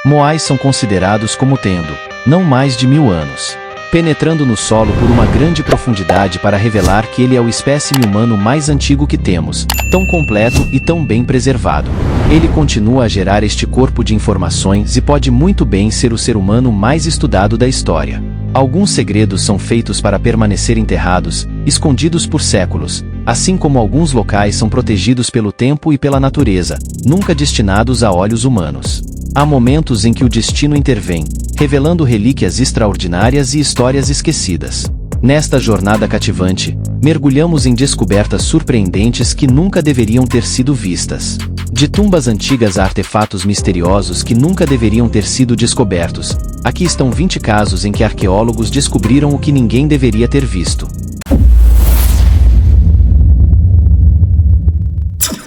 Moais são considerados como tendo, não mais de 1000 anos, penetrando no solo por uma grande profundidade para revelar que ele é o espécime humano mais antigo que temos, tão completo e tão bem preservado. Ele continua a gerar este corpo de informações e pode muito bem ser o ser humano mais estudado da história. Alguns segredos são feitos para permanecer enterrados, escondidos por séculos, assim como alguns locais são protegidos pelo tempo e pela natureza, nunca destinados a olhos humanos. Há momentos em que o destino intervém, revelando relíquias extraordinárias e histórias esquecidas. Nesta jornada cativante, mergulhamos em descobertas surpreendentes que nunca deveriam ter sido vistas. De tumbas antigas a artefatos misteriosos que nunca deveriam ter sido descobertos, aqui estão 20 casos em que arqueólogos descobriram o que ninguém deveria ter visto.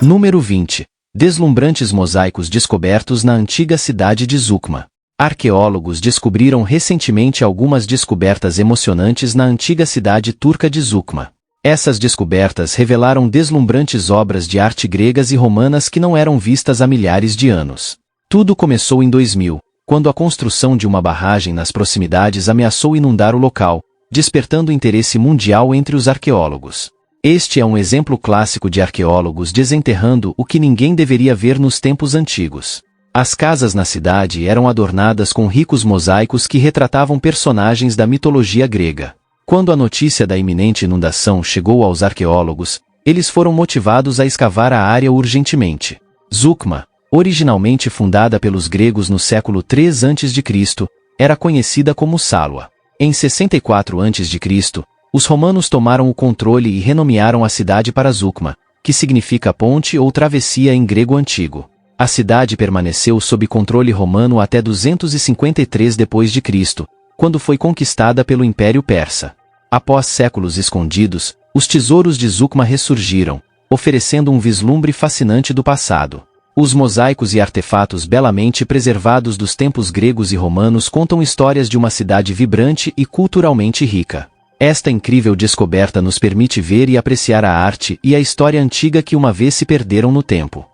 Número 20. Deslumbrantes mosaicos descobertos na antiga cidade de Zukma. Arqueólogos descobriram recentemente algumas descobertas emocionantes na antiga cidade turca de Zukma. Essas descobertas revelaram deslumbrantes obras de arte gregas e romanas que não eram vistas há milhares de anos. Tudo começou em 2000, quando a construção de uma barragem nas proximidades ameaçou inundar o local, despertando interesse mundial entre os arqueólogos. Este é um exemplo clássico de arqueólogos desenterrando o que ninguém deveria ver nos tempos antigos. As casas na cidade eram adornadas com ricos mosaicos que retratavam personagens da mitologia grega. Quando a notícia da iminente inundação chegou aos arqueólogos, eles foram motivados a escavar a área urgentemente. Zukma, originalmente fundada pelos gregos no século III a.C., era conhecida como Salwa. Em 64 a.C., os romanos tomaram o controle e renomearam a cidade para Zukma, que significa ponte ou travessia em grego antigo. A cidade permaneceu sob controle romano até 253 d.C., quando foi conquistada pelo Império Persa. Após séculos escondidos, os tesouros de Zukma ressurgiram, oferecendo um vislumbre fascinante do passado. Os mosaicos e artefatos belamente preservados dos tempos gregos e romanos contam histórias de uma cidade vibrante e culturalmente rica. Esta incrível descoberta nos permite ver e apreciar a arte e a história antiga que uma vez se perderam no tempo.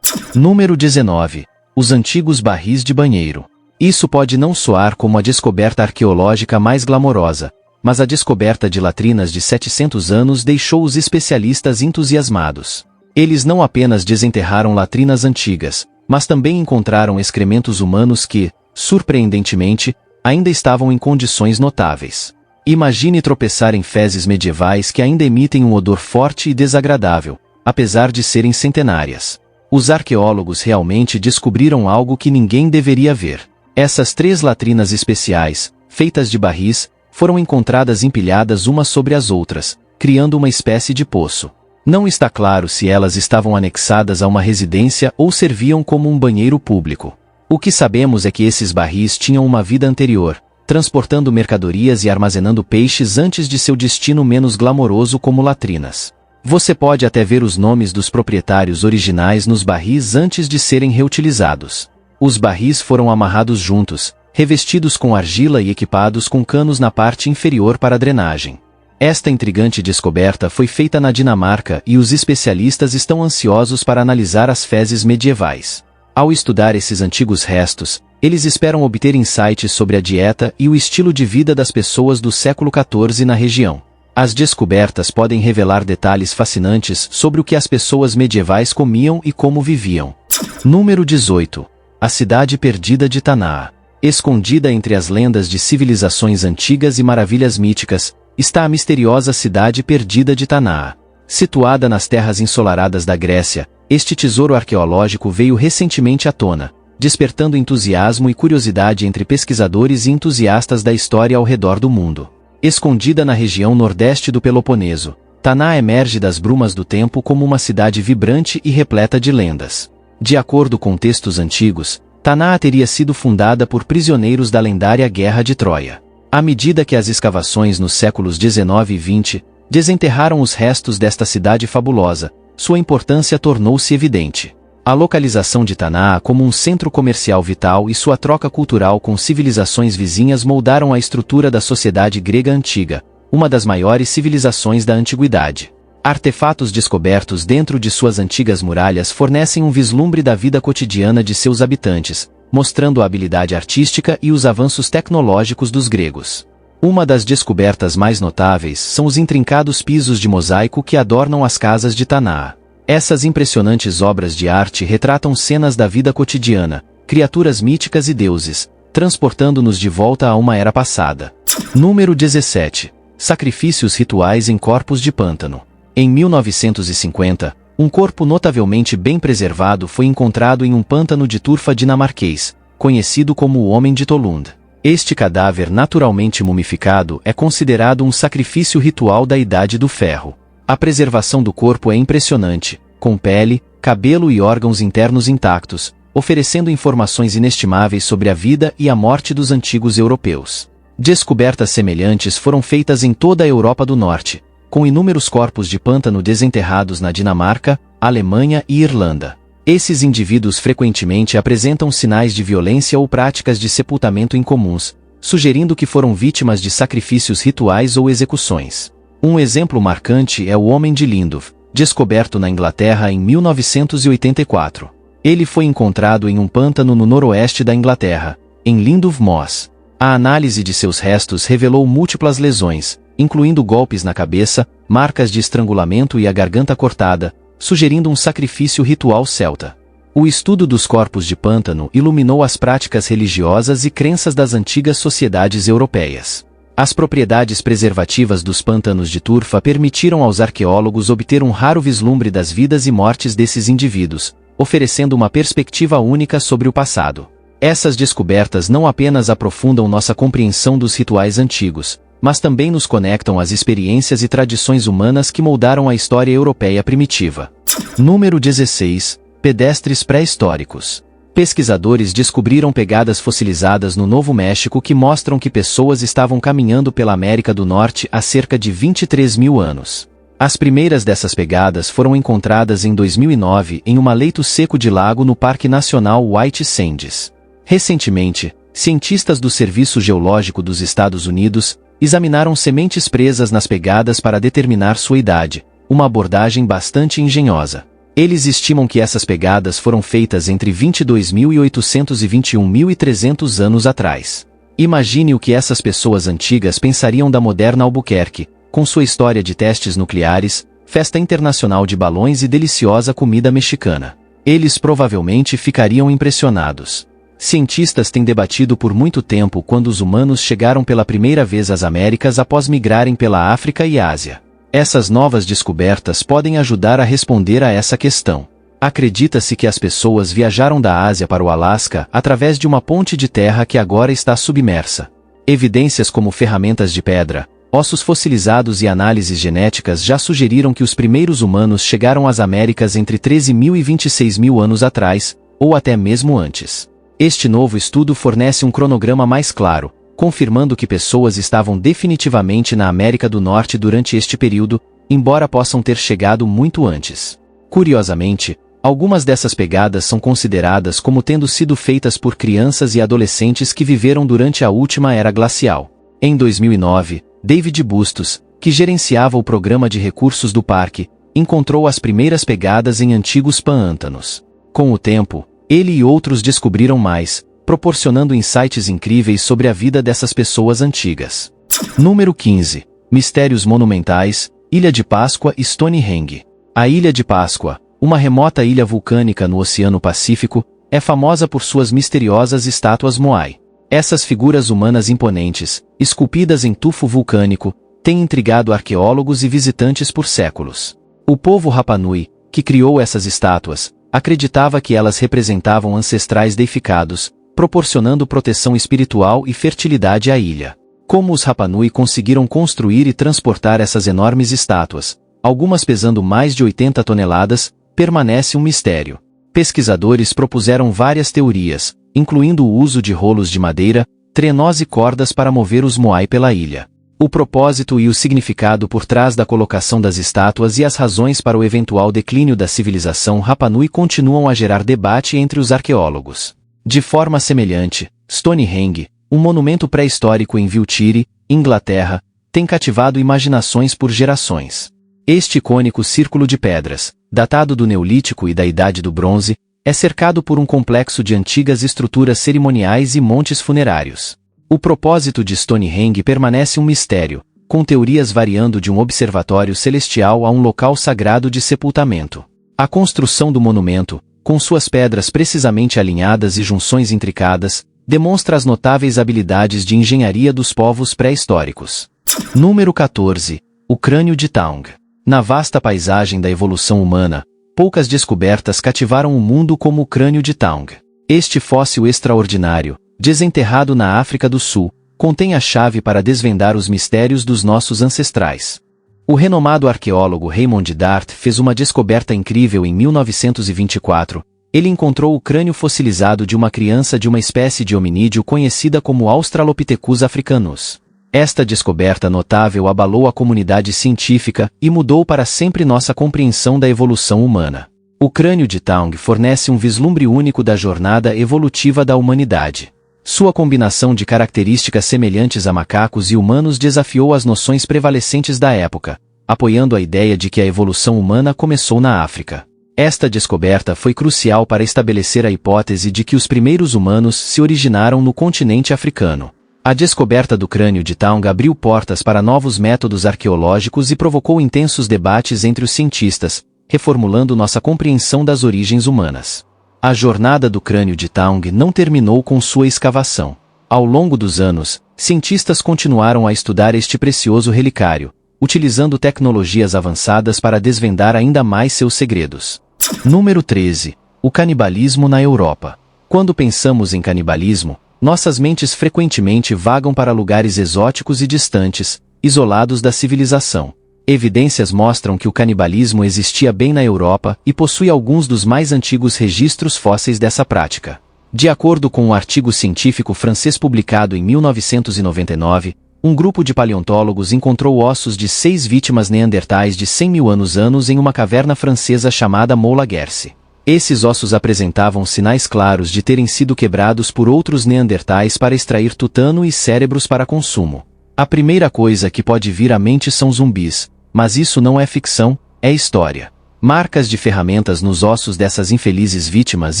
Número 19. Os antigos barris de banheiro. Isso pode não soar como a descoberta arqueológica mais glamourosa, mas a descoberta de latrinas de 700 anos deixou os especialistas entusiasmados. Eles não apenas desenterraram latrinas antigas, mas também encontraram excrementos humanos que, surpreendentemente, ainda estavam em condições notáveis. Imagine tropeçar em fezes medievais que ainda emitem um odor forte e desagradável, apesar de serem centenárias. Os arqueólogos realmente descobriram algo que ninguém deveria ver. Essas 3 latrinas especiais, feitas de barris, foram encontradas empilhadas umas sobre as outras, criando uma espécie de poço. Não está claro se elas estavam anexadas a uma residência ou serviam como um banheiro público. O que sabemos é que esses barris tinham uma vida anterior, transportando mercadorias e armazenando peixes antes de seu destino menos glamouroso como latrinas. Você pode até ver os nomes dos proprietários originais nos barris antes de serem reutilizados. Os barris foram amarrados juntos, revestidos com argila e equipados com canos na parte inferior para drenagem. Esta intrigante descoberta foi feita na Dinamarca e os especialistas estão ansiosos para analisar as fezes medievais. Ao estudar esses antigos restos, eles esperam obter insights sobre a dieta e o estilo de vida das pessoas do século XIV na região. As descobertas podem revelar detalhes fascinantes sobre o que as pessoas medievais comiam e como viviam. Número 18. A cidade perdida de Tanaa. Escondida entre as lendas de civilizações antigas e maravilhas míticas, está a misteriosa cidade perdida de Tanaa. Situada nas terras ensolaradas da Grécia, este tesouro arqueológico veio recentemente à tona, despertando entusiasmo e curiosidade entre pesquisadores e entusiastas da história ao redor do mundo. Escondida na região nordeste do Peloponeso, Tanaa emerge das brumas do tempo como uma cidade vibrante e repleta de lendas. De acordo com textos antigos, Tanaa teria sido fundada por prisioneiros da lendária Guerra de Troia. À medida que as escavações nos séculos XIX e XX desenterraram os restos desta cidade fabulosa, sua importância tornou-se evidente. A localização de Tanaa como um centro comercial vital e sua troca cultural com civilizações vizinhas moldaram a estrutura da sociedade grega antiga, uma das maiores civilizações da antiguidade. Artefatos descobertos dentro de suas antigas muralhas fornecem um vislumbre da vida cotidiana de seus habitantes, mostrando a habilidade artística e os avanços tecnológicos dos gregos. Uma das descobertas mais notáveis são os intrincados pisos de mosaico que adornam as casas de Tanaa. Essas impressionantes obras de arte retratam cenas da vida cotidiana, criaturas míticas e deuses, transportando-nos de volta a uma era passada. Número 17. Sacrifícios rituais em corpos de pântano. Em 1950, um corpo notavelmente bem preservado foi encontrado em um pântano de turfa dinamarquês, conhecido como o Homem de Tolund. Este cadáver naturalmente mumificado é considerado um sacrifício ritual da Idade do Ferro. A preservação do corpo é impressionante, com pele, cabelo e órgãos internos intactos, oferecendo informações inestimáveis sobre a vida e a morte dos antigos europeus. Descobertas semelhantes foram feitas em toda a Europa do Norte, com inúmeros corpos de pântano desenterrados na Dinamarca, Alemanha e Irlanda. Esses indivíduos frequentemente apresentam sinais de violência ou práticas de sepultamento incomuns, sugerindo que foram vítimas de sacrifícios rituais ou execuções. Um exemplo marcante é o Homem de Lindov, descoberto na Inglaterra em 1984. Ele foi encontrado em um pântano no noroeste da Inglaterra, em Lindov Moss. A análise de seus restos revelou múltiplas lesões, incluindo golpes na cabeça, marcas de estrangulamento e a garganta cortada, sugerindo um sacrifício ritual celta. O estudo dos corpos de pântano iluminou as práticas religiosas e crenças das antigas sociedades europeias. As propriedades preservativas dos pântanos de turfa permitiram aos arqueólogos obter um raro vislumbre das vidas e mortes desses indivíduos, oferecendo uma perspectiva única sobre o passado. Essas descobertas não apenas aprofundam nossa compreensão dos rituais antigos, mas também nos conectam às experiências e tradições humanas que moldaram a história europeia primitiva. Número 16. Pedestres pré-históricos. Pesquisadores descobriram pegadas fossilizadas no Novo México que mostram que pessoas estavam caminhando pela América do Norte há cerca de 23 mil anos. As primeiras dessas pegadas foram encontradas em 2009 em um leito seco de lago no Parque Nacional White Sands. Recentemente, cientistas do Serviço Geológico dos Estados Unidos examinaram sementes presas nas pegadas para determinar sua idade, uma abordagem bastante engenhosa. Eles estimam que essas pegadas foram feitas entre 22.800 e 21.300 anos atrás. Imagine o que essas pessoas antigas pensariam da moderna Albuquerque, com sua história de testes nucleares, festa internacional de balões e deliciosa comida mexicana. Eles provavelmente ficariam impressionados. Cientistas têm debatido por muito tempo quando os humanos chegaram pela primeira vez às Américas após migrarem pela África e Ásia. Essas novas descobertas podem ajudar a responder a essa questão. Acredita-se que as pessoas viajaram da Ásia para o Alasca através de uma ponte de terra que agora está submersa. Evidências como ferramentas de pedra, ossos fossilizados e análises genéticas já sugeriram que os primeiros humanos chegaram às Américas entre 13.000 e 26.000 anos atrás, ou até mesmo antes. Este novo estudo fornece um cronograma mais claro, confirmando que pessoas estavam definitivamente na América do Norte durante este período, embora possam ter chegado muito antes. Curiosamente, algumas dessas pegadas são consideradas como tendo sido feitas por crianças e adolescentes que viveram durante a última era glacial. Em 2009, David Bustos, que gerenciava o programa de recursos do parque, encontrou as primeiras pegadas em antigos pântanos. Com o tempo, ele e outros descobriram mais, proporcionando insights incríveis sobre a vida dessas pessoas antigas. Número 15. Mistérios monumentais, Ilha de Páscoa e Stonehenge. A Ilha de Páscoa, uma remota ilha vulcânica no Oceano Pacífico, é famosa por suas misteriosas estátuas Moai. Essas figuras humanas imponentes, esculpidas em tufo vulcânico, têm intrigado arqueólogos e visitantes por séculos. O povo Rapa Nui, que criou essas estátuas, acreditava que elas representavam ancestrais deificados, proporcionando proteção espiritual e fertilidade à ilha. Como os Rapa Nui conseguiram construir e transportar essas enormes estátuas, algumas pesando mais de 80 toneladas, permanece um mistério. Pesquisadores propuseram várias teorias, incluindo o uso de rolos de madeira, trenós e cordas para mover os Moai pela ilha. O propósito e o significado por trás da colocação das estátuas e as razões para o eventual declínio da civilização Rapa Nui continuam a gerar debate entre os arqueólogos. De forma semelhante, Stonehenge, um monumento pré-histórico em Wiltshire, Inglaterra, tem cativado imaginações por gerações. Este icônico círculo de pedras, datado do Neolítico e da Idade do Bronze, É cercado por um complexo de antigas estruturas cerimoniais e montes funerários. O propósito de Stonehenge permanece um mistério, com teorias variando de um observatório celestial a um local sagrado de sepultamento. A construção do monumento, com suas pedras precisamente alinhadas e junções intricadas, demonstra as notáveis habilidades de engenharia dos povos pré-históricos. Número 14. O crânio de Taung. Na vasta paisagem da evolução humana, poucas descobertas cativaram o mundo como o crânio de Taung. Este fóssil extraordinário, desenterrado na África do Sul, contém a chave para desvendar os mistérios dos nossos ancestrais. O renomado arqueólogo Raymond Dart fez uma descoberta incrível em 1924. Ele encontrou o crânio fossilizado de uma criança de uma espécie de hominídeo conhecida como Australopithecus africanus. Esta descoberta notável abalou a comunidade científica e mudou para sempre nossa compreensão da evolução humana. O crânio de Taung fornece um vislumbre único da jornada evolutiva da humanidade. Sua combinação de características semelhantes a macacos e humanos desafiou as noções prevalecentes da época, apoiando a ideia de que a evolução humana começou na África. Esta descoberta foi crucial para estabelecer a hipótese de que os primeiros humanos se originaram no continente africano. A descoberta do crânio de Taung abriu portas para novos métodos arqueológicos e provocou intensos debates entre os cientistas, reformulando nossa compreensão das origens humanas. A jornada do crânio de Taung não terminou com sua escavação. Ao longo dos anos, cientistas continuaram a estudar este precioso relicário, utilizando tecnologias avançadas para desvendar ainda mais seus segredos. Número 13. O canibalismo na Europa. Quando pensamos em canibalismo, nossas mentes frequentemente vagam para lugares exóticos e distantes, isolados da civilização. Evidências mostram que o canibalismo existia bem na Europa e possui alguns dos mais antigos registros fósseis dessa prática. De acordo com um artigo científico francês publicado em 1999, um grupo de paleontólogos encontrou ossos de 6 vítimas neandertais de 100 mil anos em uma caverna francesa chamada Moula Guerce. Esses ossos apresentavam sinais claros de terem sido quebrados por outros neandertais para extrair tutano e cérebros para consumo. A primeira coisa que pode vir à mente são zumbis, mas isso não é ficção, é história. Marcas de ferramentas nos ossos dessas infelizes vítimas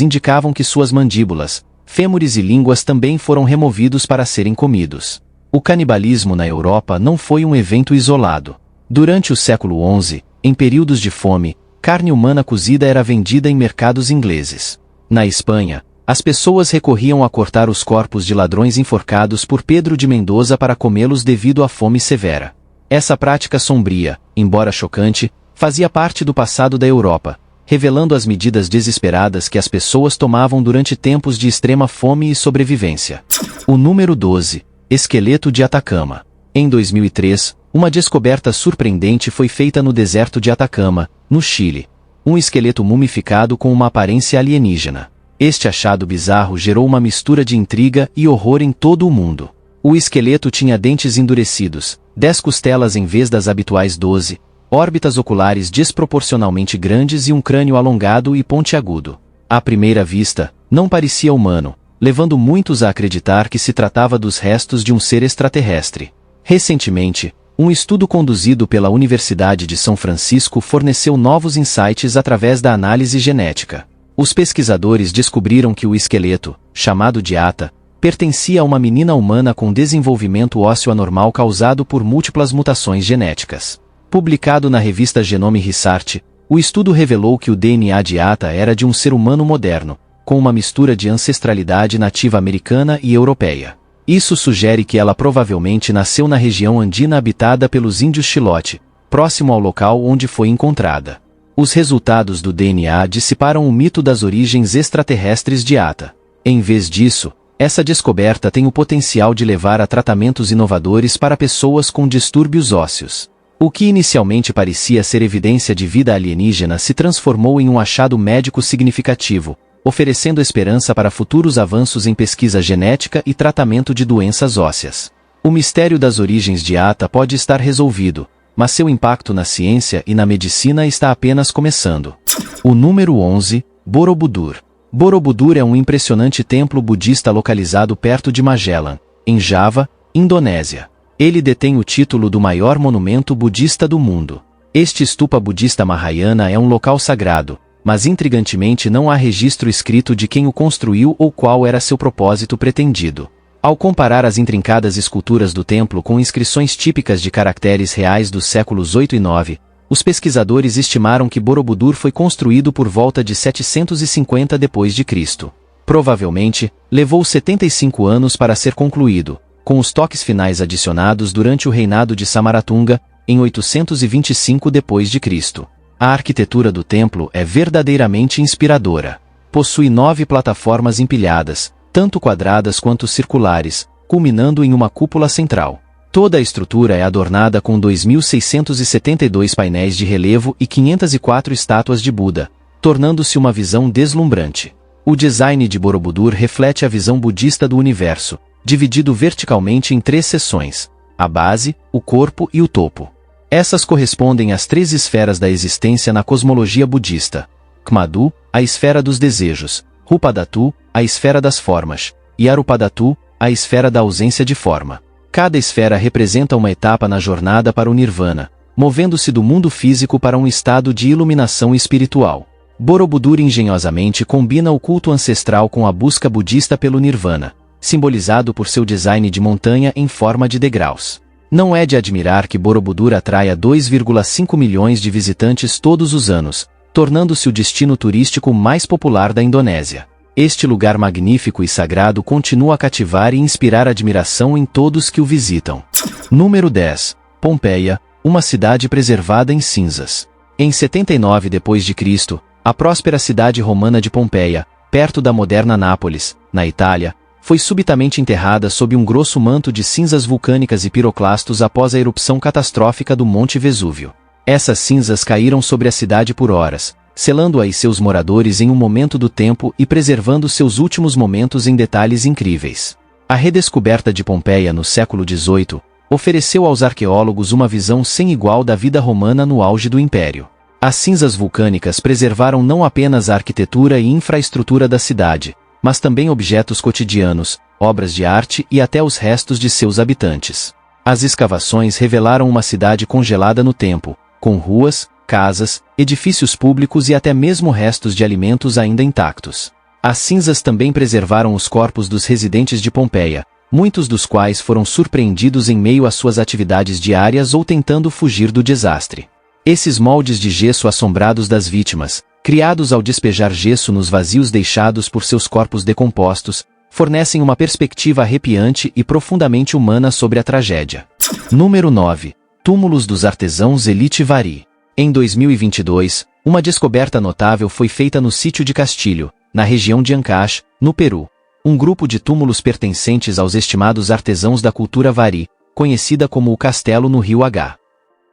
indicavam que suas mandíbulas, fêmures e línguas também foram removidos para serem comidos. O canibalismo na Europa não foi um evento isolado. Durante o século XI, em períodos de fome, carne humana cozida era vendida em mercados ingleses. Na Espanha, as pessoas recorriam a cortar os corpos de ladrões enforcados por Pedro de Mendoza para comê-los devido à fome severa. Essa prática sombria, embora chocante, fazia parte do passado da Europa, revelando as medidas desesperadas que as pessoas tomavam durante tempos de extrema fome e sobrevivência. O número 12. Esqueleto de Atacama. Em 2003, uma descoberta surpreendente foi feita no deserto de Atacama, no Chile. Um esqueleto mumificado com uma aparência alienígena. Este achado bizarro gerou uma mistura de intriga e horror em todo o mundo. O esqueleto tinha dentes endurecidos, 10 costelas em vez das habituais 12, órbitas oculares desproporcionalmente grandes e um crânio alongado e pontiagudo. À primeira vista, não parecia humano, levando muitos a acreditar que se tratava dos restos de um ser extraterrestre. Recentemente, um estudo conduzido pela Universidade de São Francisco forneceu novos insights através da análise genética. Os pesquisadores descobriram que o esqueleto, chamado de Ata, pertencia a uma menina humana com desenvolvimento ósseo anormal causado por múltiplas mutações genéticas. Publicado na revista Genome Research, o estudo revelou que o DNA de Ata era de um ser humano moderno, com uma mistura de ancestralidade nativa americana e europeia. Isso sugere que ela provavelmente nasceu na região andina habitada pelos índios Chilote, próximo ao local onde foi encontrada. Os resultados do DNA dissiparam o mito das origens extraterrestres de Ata. Em vez disso, essa descoberta tem o potencial de levar a tratamentos inovadores para pessoas com distúrbios ósseos. O que inicialmente parecia ser evidência de vida alienígena se transformou em um achado médico significativo, oferecendo esperança para futuros avanços em pesquisa genética e tratamento de doenças ósseas. O mistério das origens de Ata pode estar resolvido, mas seu impacto na ciência e na medicina está apenas começando. O número 11, Borobudur. Borobudur é um impressionante templo budista localizado perto de Magellan, em Java, Indonésia. Ele detém o título do maior monumento budista do mundo. Este stupa budista Mahayana é um local sagrado, mas intrigantemente não há registro escrito de quem o construiu ou qual era seu propósito pretendido. Ao comparar as intrincadas esculturas do templo com inscrições típicas de caracteres reais dos séculos 8 e 9, os pesquisadores estimaram que Borobudur foi construído por volta de 750 d.C. Provavelmente, levou 75 anos para ser concluído, com os toques finais adicionados durante o reinado de Samaratunga, em 825 d.C. A arquitetura do templo é verdadeiramente inspiradora. Possui 9 plataformas empilhadas, tanto quadradas quanto circulares, culminando em uma cúpula central. Toda a estrutura é adornada com 2.672 painéis de relevo e 504 estátuas de Buda, tornando-se uma visão deslumbrante. O design de Borobudur reflete a visão budista do universo, dividido verticalmente em 3 seções: a base, o corpo e o topo. Essas correspondem às 3 esferas da existência na cosmologia budista: Kmadu, a esfera dos desejos; Rupadatu, a esfera das formas; e Arupadatu, a esfera da ausência de forma. Cada esfera representa uma etapa na jornada para o Nirvana, movendo-se do mundo físico para um estado de iluminação espiritual. Borobudur engenhosamente combina o culto ancestral com a busca budista pelo Nirvana, simbolizado por seu design de montanha em forma de degraus. Não é de admirar que Borobudur atraia 2,5 milhões de visitantes todos os anos, tornando-se o destino turístico mais popular da Indonésia. Este lugar magnífico e sagrado continua a cativar e inspirar admiração em todos que o visitam. Número 10. Pompeia, uma cidade preservada em cinzas. Em 79 d.C., a próspera cidade romana de Pompeia, perto da moderna Nápoles, na Itália, foi subitamente enterrada sob um grosso manto de cinzas vulcânicas e piroclastos após a erupção catastrófica do Monte Vesúvio. Essas cinzas caíram sobre a cidade por horas, selando-a e seus moradores em um momento do tempo e preservando seus últimos momentos em detalhes incríveis. A redescoberta de Pompeia no século XVIII ofereceu aos arqueólogos uma visão sem igual da vida romana no auge do Império. As cinzas vulcânicas preservaram não apenas a arquitetura e infraestrutura da cidade, mas também objetos cotidianos, obras de arte e até os restos de seus habitantes. As escavações revelaram uma cidade congelada no tempo, com ruas, casas, edifícios públicos e até mesmo restos de alimentos ainda intactos. As cinzas também preservaram os corpos dos residentes de Pompeia, muitos dos quais foram surpreendidos em meio às suas atividades diárias ou tentando fugir do desastre. Esses moldes de gesso assombrados das vítimas, criados ao despejar gesso nos vazios deixados por seus corpos decompostos, fornecem uma perspectiva arrepiante e profundamente humana sobre a tragédia. Número 9. Túmulos dos artesãos Elite Vari. Em 2022, uma descoberta notável foi feita no sítio de Castilho, na região de Ancash, no Peru. Um grupo de túmulos pertencentes aos estimados artesãos da cultura Vari, conhecida como o Castelo no Rio H.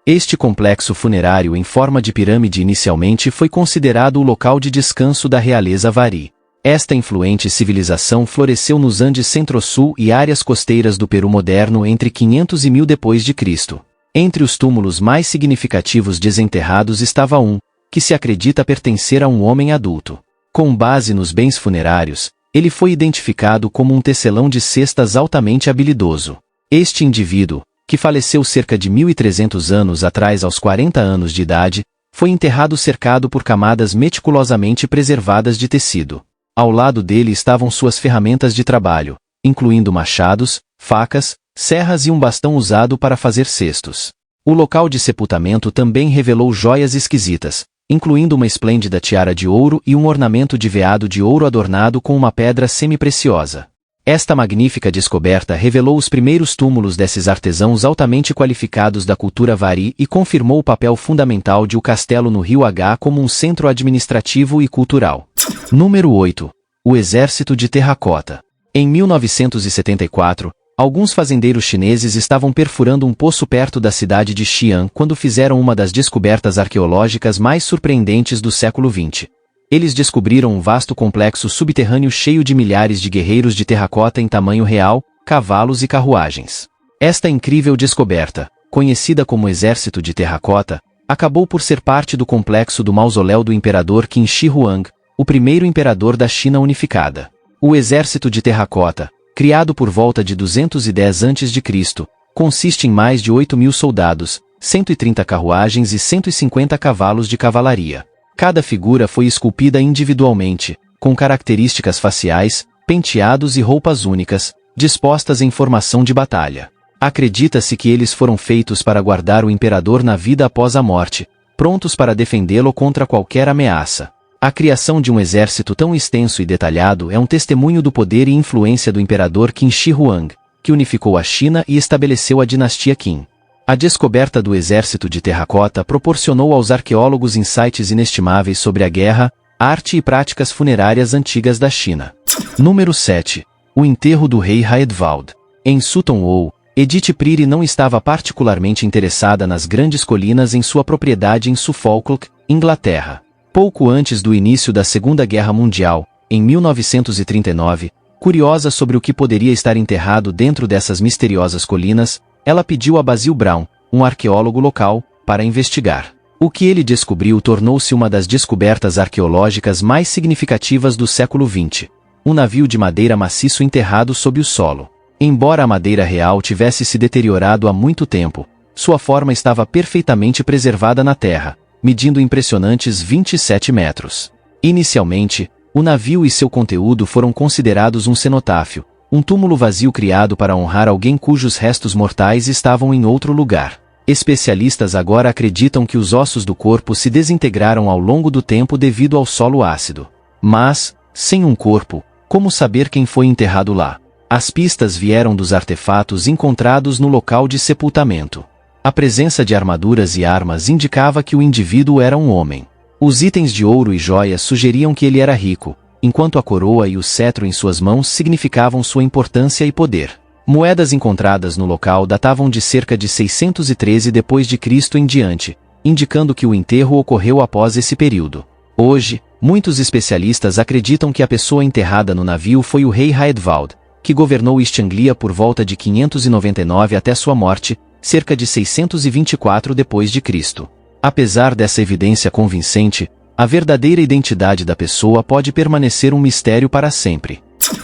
Este complexo funerário em forma de pirâmide inicialmente foi considerado o local de descanso da realeza Vari. Esta influente civilização floresceu nos Andes Centro-Sul e áreas costeiras do Peru moderno entre 500 e 1000 d.C. Entre os túmulos mais significativos desenterrados estava um, que se acredita pertencer a um homem adulto. Com base nos bens funerários, ele foi identificado como um tecelão de cestas altamente habilidoso. Este indivíduo, que faleceu cerca de 1.300 anos atrás aos 40 anos de idade, foi enterrado cercado por camadas meticulosamente preservadas de tecido. Ao lado dele estavam suas ferramentas de trabalho, incluindo machados, facas, serras e um bastão usado para fazer cestos. O local de sepultamento também revelou joias esquisitas, incluindo uma esplêndida tiara de ouro e um ornamento de veado de ouro adornado com uma pedra semi-preciosa. Esta magnífica descoberta revelou os primeiros túmulos desses artesãos altamente qualificados da cultura Vari e confirmou o papel fundamental de o castelo no Rio H como um centro administrativo e cultural. Número 8. O Exército de Terracota. Em 1974, alguns fazendeiros chineses estavam perfurando um poço perto da cidade de Xi'an quando fizeram uma das descobertas arqueológicas mais surpreendentes do século XX. Eles descobriram um vasto complexo subterrâneo cheio de milhares de guerreiros de terracota em tamanho real, cavalos e carruagens. Esta incrível descoberta, conhecida como Exército de Terracota, acabou por ser parte do complexo do mausoléu do imperador Qin Shi Huang, o primeiro imperador da China unificada. O Exército de Terracota, criado por volta de 210 a.C., consiste em mais de 8.000 soldados, 130 carruagens e 150 cavalos de cavalaria. Cada figura foi esculpida individualmente, com características faciais, penteados e roupas únicas, dispostas em formação de batalha. Acredita-se que eles foram feitos para guardar o imperador na vida após a morte, prontos para defendê-lo contra qualquer ameaça. A criação de um exército tão extenso e detalhado é um testemunho do poder e influência do imperador Qin Shi Huang, que unificou a China e estabeleceu a dinastia Qin. A descoberta do exército de terracota proporcionou aos arqueólogos insights inestimáveis sobre a guerra, arte e práticas funerárias antigas da China. Número 7. O enterro do rei Haedwald. Em Sutton Hoo, Edith Priory não estava particularmente interessada nas grandes colinas em sua propriedade em Suffolk, Inglaterra. Pouco antes do início da Segunda Guerra Mundial, em 1939, curiosa sobre o que poderia estar enterrado dentro dessas misteriosas colinas, ela pediu a Basil Brown, um arqueólogo local, para investigar. O que ele descobriu tornou-se uma das descobertas arqueológicas mais significativas do século XX. Um navio de madeira maciço enterrado sob o solo. Embora a madeira real tivesse se deteriorado há muito tempo, sua forma estava perfeitamente preservada na terra, medindo impressionantes 27 metros. Inicialmente, o navio e seu conteúdo foram considerados um cenotáfio, um túmulo vazio criado para honrar alguém cujos restos mortais estavam em outro lugar. Especialistas agora acreditam que os ossos do corpo se desintegraram ao longo do tempo devido ao solo ácido. Mas, sem um corpo, como saber quem foi enterrado lá? As pistas vieram dos artefatos encontrados no local de sepultamento. A presença de armaduras e armas indicava que o indivíduo era um homem. Os itens de ouro e joias sugeriam que ele era rico, enquanto a coroa e o cetro em suas mãos significavam sua importância e poder. Moedas encontradas no local datavam de cerca de 613 d.C. em diante, indicando que o enterro ocorreu após esse período. Hoje, muitos especialistas acreditam que a pessoa enterrada no navio foi o rei Haedwald, que governou East Anglia por volta de 599 até sua morte, cerca de 624 d.C. Apesar dessa evidência convincente, a verdadeira identidade da pessoa pode permanecer um mistério para sempre.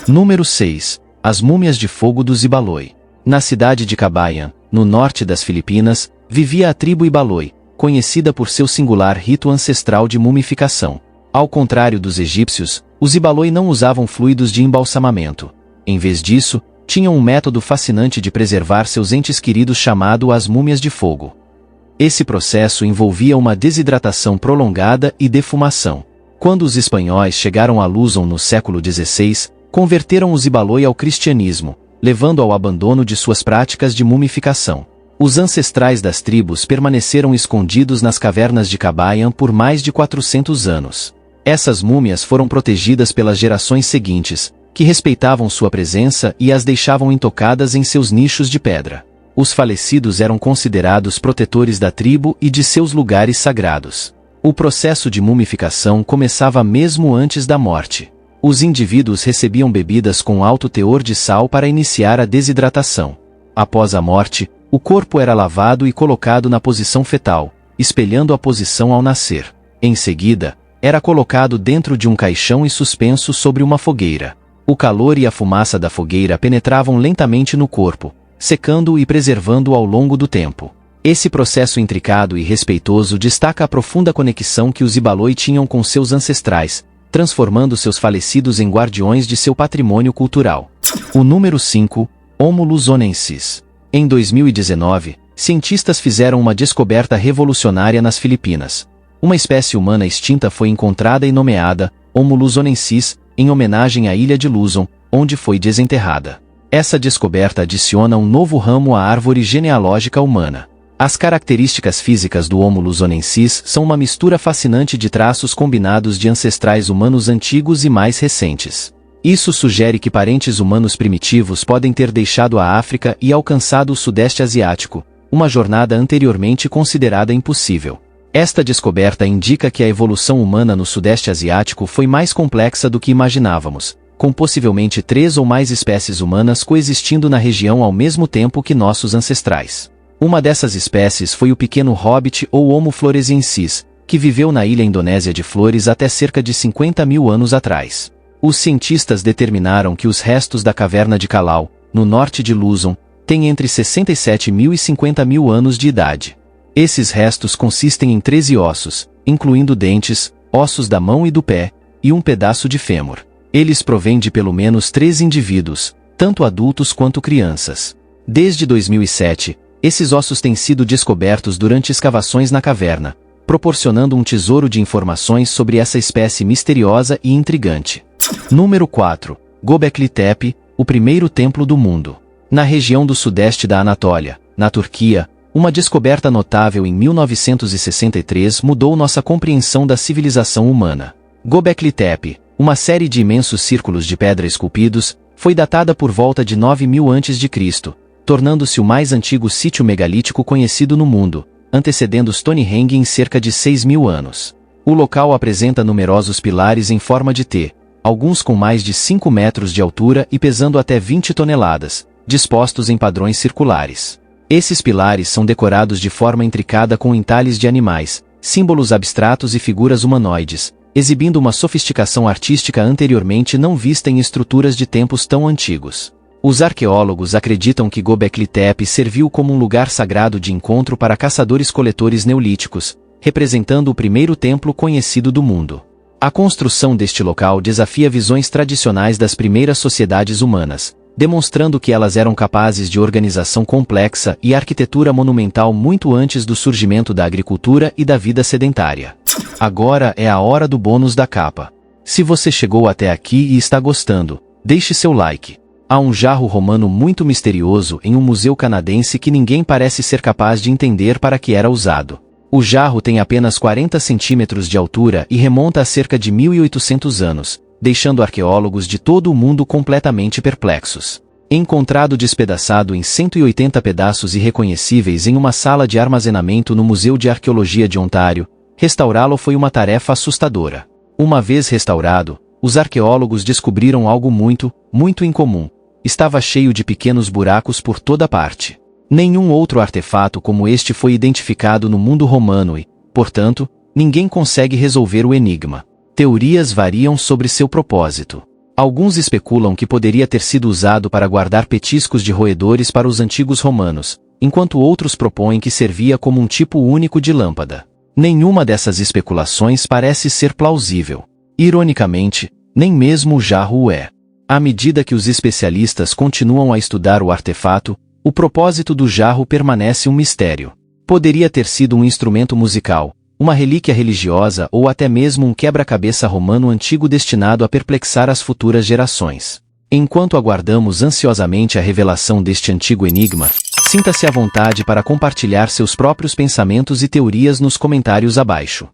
Número 6. As múmias de fogo dos Ibaloi. Na cidade de Kabayan, no norte das Filipinas, vivia a tribo Ibaloi, conhecida por seu singular rito ancestral de mumificação. Ao contrário dos egípcios, os Ibaloi não usavam fluidos de embalsamamento. Em vez disso, tinham um método fascinante de preservar seus entes queridos chamado as múmias de fogo. Esse processo envolvia uma desidratação prolongada e defumação. Quando os espanhóis chegaram a Luzon no século XVI, converteram os Ibaloi ao cristianismo, levando ao abandono de suas práticas de mumificação. Os ancestrais das tribos permaneceram escondidos nas cavernas de Kabayan por mais de 400 anos. Essas múmias foram protegidas pelas gerações seguintes, que respeitavam sua presença e as deixavam intocadas em seus nichos de pedra. Os falecidos eram considerados protetores da tribo e de seus lugares sagrados. O processo de mumificação começava mesmo antes da morte. Os indivíduos recebiam bebidas com alto teor de sal para iniciar a desidratação. Após a morte, o corpo era lavado e colocado na posição fetal, espelhando a posição ao nascer. Em seguida, era colocado dentro de um caixão e suspenso sobre uma fogueira. O calor e a fumaça da fogueira penetravam lentamente no corpo, secando-o e preservando-o ao longo do tempo. Esse processo intricado e respeitoso destaca a profunda conexão que os Ibaloi tinham com seus ancestrais, transformando seus falecidos em guardiões de seu patrimônio cultural. O número 5, Homo luzonensis. Em 2019, cientistas fizeram uma descoberta revolucionária nas Filipinas. Uma espécie humana extinta foi encontrada e nomeada Homo luzonensis, em homenagem à ilha de Luzon, onde foi desenterrada. Essa descoberta adiciona um novo ramo à árvore genealógica humana. As características físicas do Homo luzonensis são uma mistura fascinante de traços combinados de ancestrais humanos antigos e mais recentes. Isso sugere que parentes humanos primitivos podem ter deixado a África e alcançado o Sudeste Asiático, uma jornada anteriormente considerada impossível. Esta descoberta indica que a evolução humana no Sudeste Asiático foi mais complexa do que imaginávamos, com possivelmente 3 ou mais espécies humanas coexistindo na região ao mesmo tempo que nossos ancestrais. Uma dessas espécies foi o pequeno hobbit ou Homo floresiensis, que viveu na ilha indonésia de Flores até cerca de 50 mil anos atrás. Os cientistas determinaram que os restos da caverna de Calau, no norte de Luzon, têm entre 67 mil e 50 mil anos de idade. Esses restos consistem em 13 ossos, incluindo dentes, ossos da mão e do pé, e um pedaço de fêmur. Eles provêm de pelo menos 3 indivíduos, tanto adultos quanto crianças. Desde 2007, esses ossos têm sido descobertos durante escavações na caverna, proporcionando um tesouro de informações sobre essa espécie misteriosa e intrigante. Número 4. Göbekli Tepe, o primeiro templo do mundo. Na região do sudeste da Anatólia, na Turquia, uma descoberta notável em 1963 mudou nossa compreensão da civilização humana. Göbekli Tepe, uma série de imensos círculos de pedra esculpidos, foi datada por volta de 9000 a.C., tornando-se o mais antigo sítio megalítico conhecido no mundo, antecedendo Stonehenge em cerca de 6.000 anos. O local apresenta numerosos pilares em forma de T, alguns com mais de 5 metros de altura e pesando até 20 toneladas, dispostos em padrões circulares. Esses pilares são decorados de forma intricada com entalhes de animais, símbolos abstratos e figuras humanoides, exibindo uma sofisticação artística anteriormente não vista em estruturas de tempos tão antigos. Os arqueólogos acreditam que Göbekli Tepe serviu como um lugar sagrado de encontro para caçadores-coletores neolíticos, representando o primeiro templo conhecido do mundo. A construção deste local desafia visões tradicionais das primeiras sociedades humanas, demonstrando que elas eram capazes de organização complexa e arquitetura monumental muito antes do surgimento da agricultura e da vida sedentária. Agora é a hora do bônus da capa. Se você chegou até aqui e está gostando, deixe seu like. Há um jarro romano muito misterioso em um museu canadense que ninguém parece ser capaz de entender para que era usado. O jarro tem apenas 40 centímetros de altura e remonta a cerca de 1800 anos, deixando arqueólogos de todo o mundo completamente perplexos. Encontrado despedaçado em 180 pedaços irreconhecíveis em uma sala de armazenamento no Museu de Arqueologia de Ontário, restaurá-lo foi uma tarefa assustadora. Uma vez restaurado, os arqueólogos descobriram algo muito incomum. Estava cheio de pequenos buracos por toda parte. Nenhum outro artefato como este foi identificado no mundo romano e, portanto, ninguém consegue resolver o enigma. Teorias variam sobre seu propósito. Alguns especulam que poderia ter sido usado para guardar petiscos de roedores para os antigos romanos, enquanto outros propõem que servia como um tipo único de lâmpada. Nenhuma dessas especulações parece ser plausível. Ironicamente, nem mesmo o jarro o é. À medida que os especialistas continuam a estudar o artefato, o propósito do jarro permanece um mistério. Poderia ter sido um instrumento musical, uma relíquia religiosa ou até mesmo um quebra-cabeça romano antigo destinado a perplexar as futuras gerações. Enquanto aguardamos ansiosamente a revelação deste antigo enigma, sinta-se à vontade para compartilhar seus próprios pensamentos e teorias nos comentários abaixo.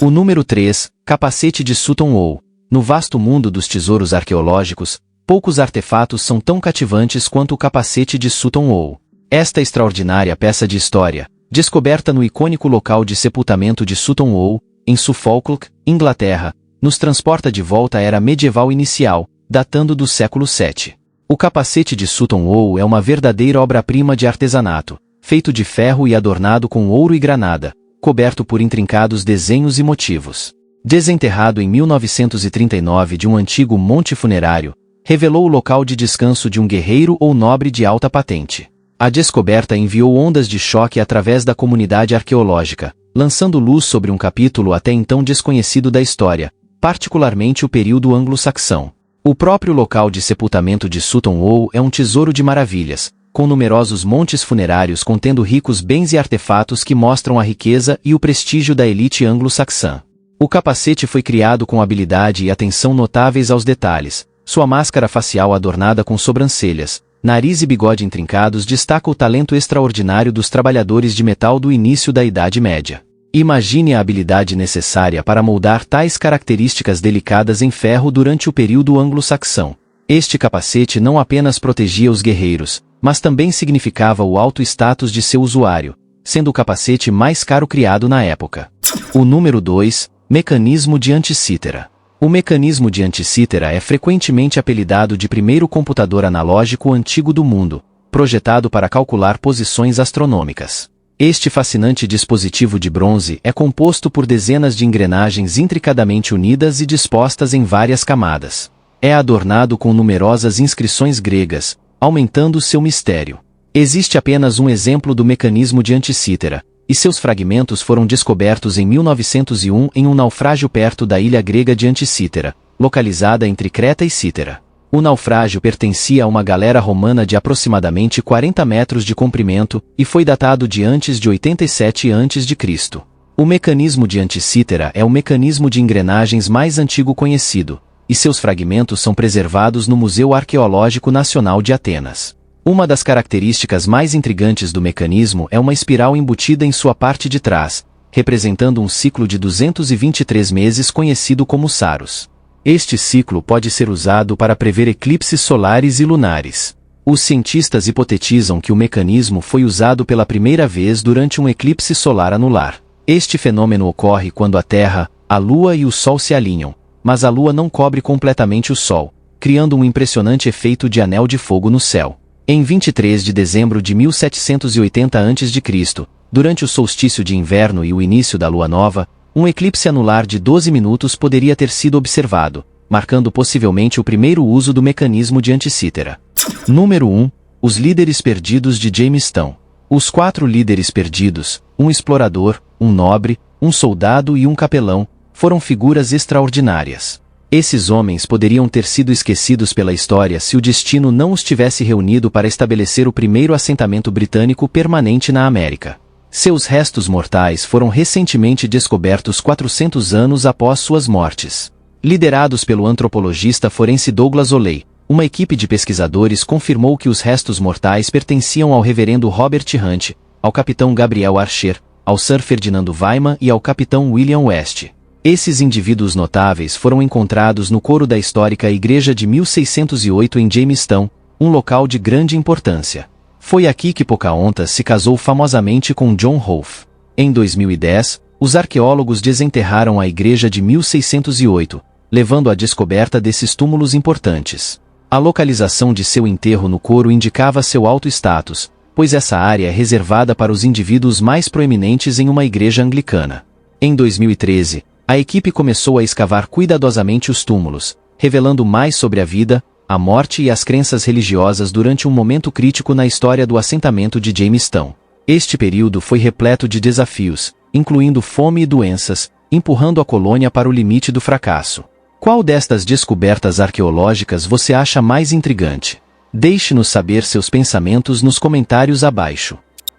O número 3, Capacete de Sutton Hoo. No vasto mundo dos tesouros arqueológicos, poucos artefatos são tão cativantes quanto o capacete de Sutton Hoo. Esta extraordinária peça de história, descoberta no icônico local de sepultamento de Sutton Hoo, em Suffolk, Inglaterra, nos transporta de volta à era medieval inicial, datando do século VII. O capacete de Sutton Hoo é uma verdadeira obra-prima de artesanato, feito de ferro e adornado com ouro e granada, coberto por intrincados desenhos e motivos. Desenterrado em 1939 de um antigo monte funerário, revelou o local de descanso de um guerreiro ou nobre de alta patente. A descoberta enviou ondas de choque através da comunidade arqueológica, lançando luz sobre um capítulo até então desconhecido da história, particularmente o período anglo-saxão. O próprio local de sepultamento de Sutton Hoo é um tesouro de maravilhas, com numerosos montes funerários contendo ricos bens e artefatos que mostram a riqueza e o prestígio da elite anglo-saxã. O capacete foi criado com habilidade e atenção notáveis aos detalhes. Sua máscara facial adornada com sobrancelhas, nariz e bigode intrincados destaca o talento extraordinário dos trabalhadores de metal do início da Idade Média. Imagine a habilidade necessária para moldar tais características delicadas em ferro durante o período anglo-saxão. Este capacete não apenas protegia os guerreiros, mas também significava o alto status de seu usuário, sendo o capacete mais caro criado na época. O número 2, Mecanismo de Anticítera. O mecanismo de Anticítera é frequentemente apelidado de primeiro computador analógico antigo do mundo, projetado para calcular posições astronômicas. Este fascinante dispositivo de bronze é composto por dezenas de engrenagens intricadamente unidas e dispostas em várias camadas. É adornado com numerosas inscrições gregas, aumentando seu mistério. Existe apenas um exemplo do mecanismo de Anticítera, e seus fragmentos foram descobertos em 1901 em um naufrágio perto da ilha grega de Anticítera, localizada entre Creta e Cítera. O naufrágio pertencia a uma galera romana de aproximadamente 40 metros de comprimento e foi datado de antes de 87 a.C. O mecanismo de Anticítera é o mecanismo de engrenagens mais antigo conhecido, e seus fragmentos são preservados no Museu Arqueológico Nacional de Atenas. Uma das características mais intrigantes do mecanismo é uma espiral embutida em sua parte de trás, representando um ciclo de 223 meses conhecido como Saros. Este ciclo pode ser usado para prever eclipses solares e lunares. Os cientistas hipotetizam que o mecanismo foi usado pela primeira vez durante um eclipse solar anular. Este fenômeno ocorre quando a Terra, a Lua e o Sol se alinham, mas a Lua não cobre completamente o Sol, criando um impressionante efeito de anel de fogo no céu. Em 23 de dezembro de 1780 a.C., durante o solstício de inverno e o início da lua nova, um eclipse anular de 12 minutos poderia ter sido observado, marcando possivelmente o primeiro uso do mecanismo de Anticítera. Número 1. Os líderes perdidos de Jamestown. Os 4 líderes perdidos, um explorador, um nobre, um soldado e um capelão, foram figuras extraordinárias. Esses homens poderiam ter sido esquecidos pela história se o destino não os tivesse reunido para estabelecer o primeiro assentamento britânico permanente na América. Seus restos mortais foram recentemente descobertos 400 anos após suas mortes. Liderados pelo antropologista forense Douglas Oley, uma equipe de pesquisadores confirmou que os restos mortais pertenciam ao reverendo Robert Hunt, ao capitão Gabriel Archer, ao Sir Ferdinando Weiman e ao capitão William West. Esses indivíduos notáveis foram encontrados no coro da histórica igreja de 1608 em Jamestown, um local de grande importância. Foi aqui que Pocahontas se casou famosamente com John Rolfe. Em 2010, os arqueólogos desenterraram a igreja de 1608, levando à descoberta desses túmulos importantes. A localização de seu enterro no coro indicava seu alto status, pois essa área é reservada para os indivíduos mais proeminentes em uma igreja anglicana. Em 2013, a equipe começou a escavar cuidadosamente os túmulos, revelando mais sobre a vida, a morte e as crenças religiosas durante um momento crítico na história do assentamento de Jamestown. Este período foi repleto de desafios, incluindo fome e doenças, empurrando a colônia para o limite do fracasso. Qual destas descobertas arqueológicas você acha mais intrigante? Deixe-nos saber seus pensamentos nos comentários abaixo.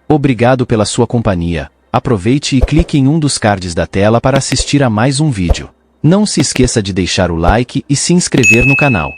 Obrigado pela sua companhia. Aproveite e clique em um dos cards da tela para assistir a mais um vídeo. Não se esqueça de deixar o like e se inscrever no canal.